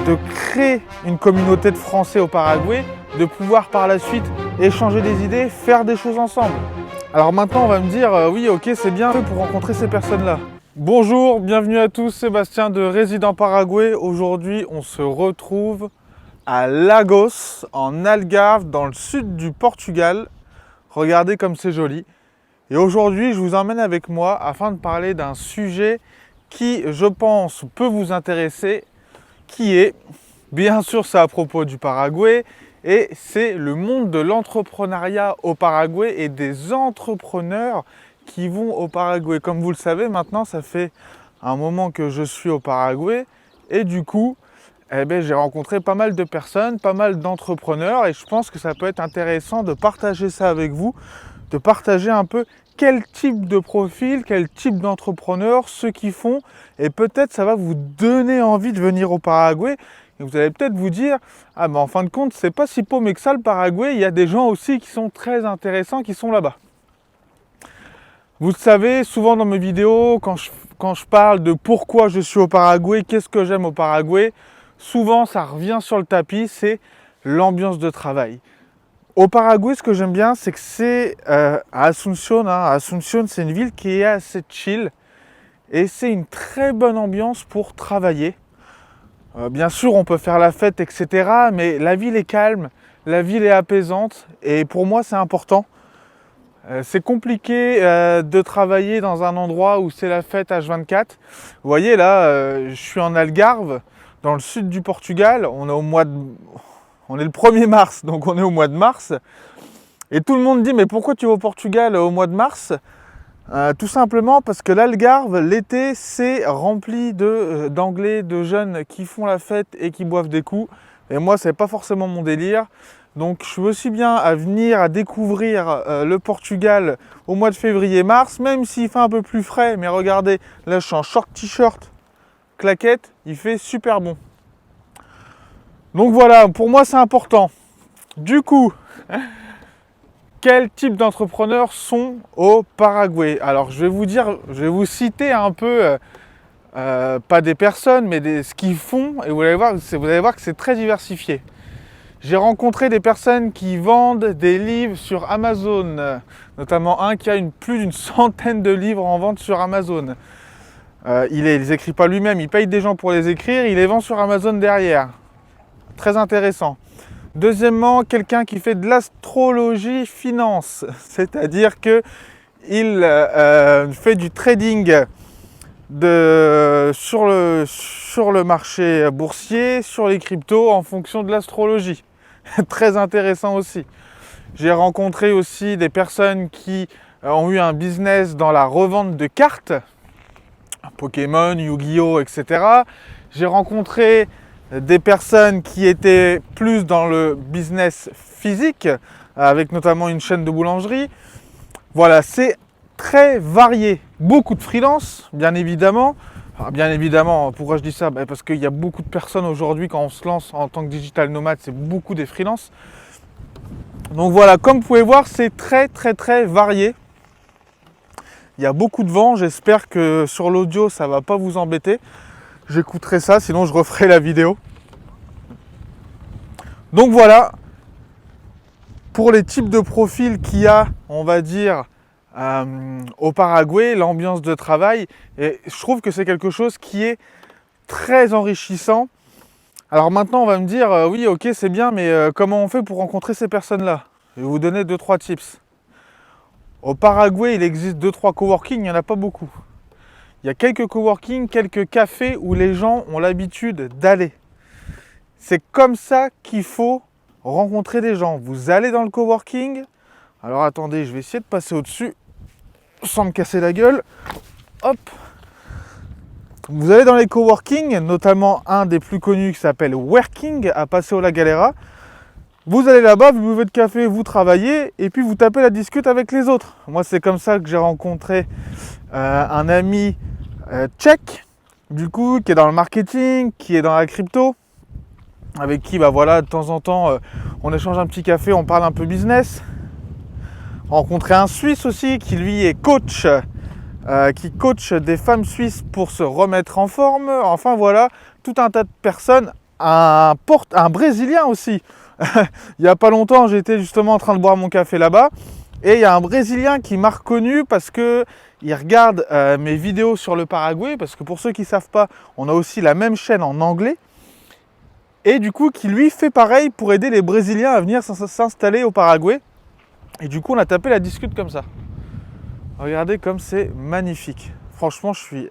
de créer une communauté de Français au Paraguay, de pouvoir par la suite échanger des idées, faire des choses ensemble. Alors maintenant on va me dire oui ok c'est bien pour rencontrer ces personnes-là. Bonjour, bienvenue à tous, Sébastien de Résident Paraguay. Aujourd'hui on se retrouve à Lagos, en Algarve, dans le sud du Portugal. Regardez comme c'est joli. Et aujourd'hui je vous emmène avec moi afin de parler d'un sujet qui je pense peut vous intéresser, qui est, bien sûr c'est à propos du Paraguay, et c'est le monde de l'entrepreneuriat au Paraguay et des entrepreneurs qui vont au Paraguay. Comme vous le savez, maintenant ça fait un moment que je suis au Paraguay et du coup, j'ai rencontré pas mal de personnes, pas mal d'entrepreneurs et je pense que ça peut être intéressant de partager ça avec vous, de partager un peu quel type de profil, quel type d'entrepreneurs, ceux qui font, et peut-être ça va vous donner envie de venir au Paraguay. Et vous allez peut-être vous dire, ah mais en fin de compte, c'est pas si paumé que ça le Paraguay, il y a des gens aussi qui sont très intéressants, qui sont là-bas. Vous le savez, souvent dans mes vidéos, quand je parle de pourquoi je suis au Paraguay, qu'est-ce que j'aime au Paraguay, souvent ça revient sur le tapis, c'est l'ambiance de travail. Au Paraguay, ce que j'aime bien, c'est que c'est à Asunción. Asunción, c'est une ville qui est assez chill et c'est une très bonne ambiance pour travailler. Bien sûr, on peut faire la fête, etc. Mais la ville est calme, la ville est apaisante et pour moi, c'est important. C'est compliqué de travailler dans un endroit où c'est la fête H24. Vous voyez là, je suis en Algarve, dans le sud du Portugal. On est le 1er mars, donc on est au mois de mars. Et tout le monde dit, mais pourquoi tu vas au Portugal au mois de mars ? Tout simplement parce que l'Algarve, l'été, c'est rempli d'Anglais, de jeunes qui font la fête et qui boivent des coups. Et moi, c'est pas forcément mon délire. Donc je suis aussi bien à venir à découvrir le Portugal au mois de février-mars, même s'il fait un peu plus frais. Mais regardez, là je suis en short t-shirt, claquette, il fait super bon. Donc voilà, pour moi c'est important. Du coup, quel type d'entrepreneurs sont au Paraguay? Alors je vais vous citer un peu, pas des personnes, mais ce qu'ils font, et vous allez voir que c'est très diversifié. J'ai rencontré des personnes qui vendent des livres sur Amazon, notamment un qui a plus d'une centaine de livres en vente sur Amazon. Il les écrit pas lui-même, il paye des gens pour les écrire, il les vend sur Amazon derrière. Très intéressant. Deuxièmement, quelqu'un qui fait de l'astrologie finance, c'est-à-dire qu'il fait du trading sur le marché boursier, sur les cryptos en fonction de l'astrologie. Très intéressant aussi. J'ai rencontré aussi des personnes qui ont eu un business dans la revente de cartes, Pokémon, Yu-Gi-Oh, etc. J'ai rencontré des personnes qui étaient plus dans le business physique, avec notamment une chaîne de boulangerie. Voilà, c'est très varié. Beaucoup de freelance, bien évidemment. Alors, bien évidemment, pourquoi je dis ça ? Parce qu'il y a beaucoup de personnes aujourd'hui, quand on se lance en tant que digital nomade, c'est beaucoup des freelances. Donc voilà, comme vous pouvez voir, c'est très très très varié. Il y a beaucoup de vent, j'espère que sur l'audio, ça ne va pas vous embêter. J'écouterai ça, sinon je referai la vidéo. Donc voilà, pour les types de profils qu'il y a, on va dire, au Paraguay, l'ambiance de travail, et je trouve que c'est quelque chose qui est très enrichissant. Alors maintenant, on va me dire, oui, ok, c'est bien, mais comment on fait pour rencontrer ces personnes-là ? Je vais vous donner 2-3 tips. Au Paraguay, il existe 2-3 coworking, il n'y en a pas beaucoup. Il y a quelques coworking, quelques cafés où les gens ont l'habitude d'aller. C'est comme ça qu'il faut rencontrer des gens. Vous allez dans le coworking. Alors attendez, je vais essayer de passer au-dessus sans me casser la gueule. Hop. Vous allez dans les coworking, notamment un des plus connus qui s'appelle Working à Paseo La Galera. Vous allez là-bas, vous buvez de café, vous travaillez et puis vous tapez la discute avec les autres. Moi, c'est comme ça que j'ai rencontré un ami tchèque, du coup, qui est dans le marketing, qui est dans la crypto, avec qui, de temps en temps, on échange un petit café, on parle un peu business. Rencontré un Suisse aussi, qui lui est coach, qui coach des femmes suisses pour se remettre en forme. Enfin voilà, tout un tas de personnes un Brésilien aussi. Il n'y a pas longtemps, j'étais justement en train de boire mon café là-bas. Et il y a un Brésilien qui m'a reconnu parce qu'il regarde mes vidéos sur le Paraguay. Parce que pour ceux qui ne savent pas, on a aussi la même chaîne en anglais. Et du coup, qui lui fait pareil pour aider les Brésiliens à venir s'installer au Paraguay. Et du coup, on a tapé la discute comme ça. Regardez comme c'est magnifique. Franchement, je suis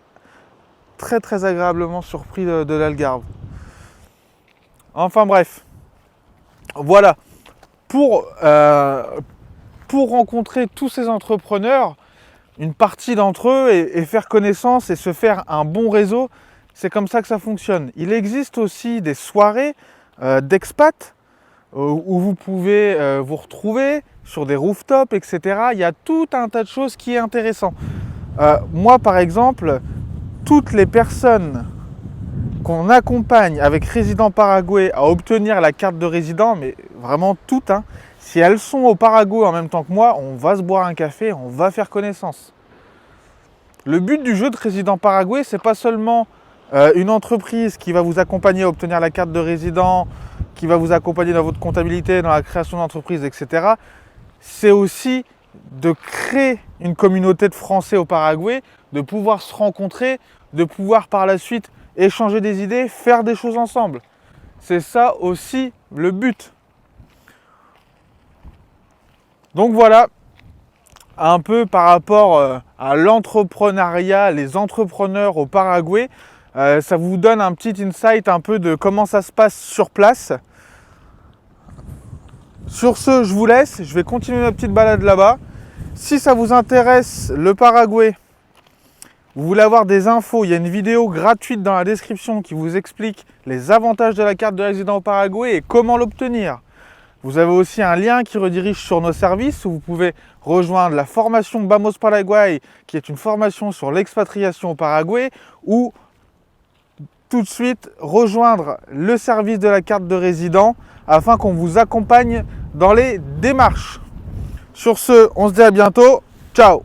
très très agréablement surpris de l'Algarve. Enfin bref. Voilà. Pour rencontrer tous ces entrepreneurs, une partie d'entre eux et faire connaissance et se faire un bon réseau, c'est comme ça que ça fonctionne. Il existe aussi des soirées d'expats où vous pouvez vous retrouver sur des rooftops, etc. Il y a tout un tas de choses qui est intéressant. Moi, par exemple, toutes les personnes qu'on accompagne avec Résident Paraguay à obtenir la carte de résident, mais vraiment toutes, hein, si elles sont au Paraguay en même temps que moi, on va se boire un café, on va faire connaissance. Le but du jeu de Résident Paraguay, c'est pas seulement une entreprise qui va vous accompagner à obtenir la carte de résident, qui va vous accompagner dans votre comptabilité, dans la création d'entreprise, etc. C'est aussi de créer une communauté de Français au Paraguay, de pouvoir se rencontrer, de pouvoir par la suite échanger des idées, faire des choses ensemble. C'est ça aussi le but. Donc voilà, un peu par rapport à l'entrepreneuriat, les entrepreneurs au Paraguay. Ça vous donne un petit insight un peu de comment ça se passe sur place. Sur ce, je vous laisse. Je vais continuer ma petite balade là-bas. Si ça vous intéresse, le Paraguay, vous voulez avoir des infos, il y a une vidéo gratuite dans la description qui vous explique les avantages de la carte de résident au Paraguay et comment l'obtenir. Vous avez aussi un lien qui redirige sur nos services où vous pouvez rejoindre la formation Vamos Paraguay, qui est une formation sur l'expatriation au Paraguay, ou tout de suite rejoindre le service de la carte de résident afin qu'on vous accompagne dans les démarches. Sur ce, on se dit à bientôt. Ciao!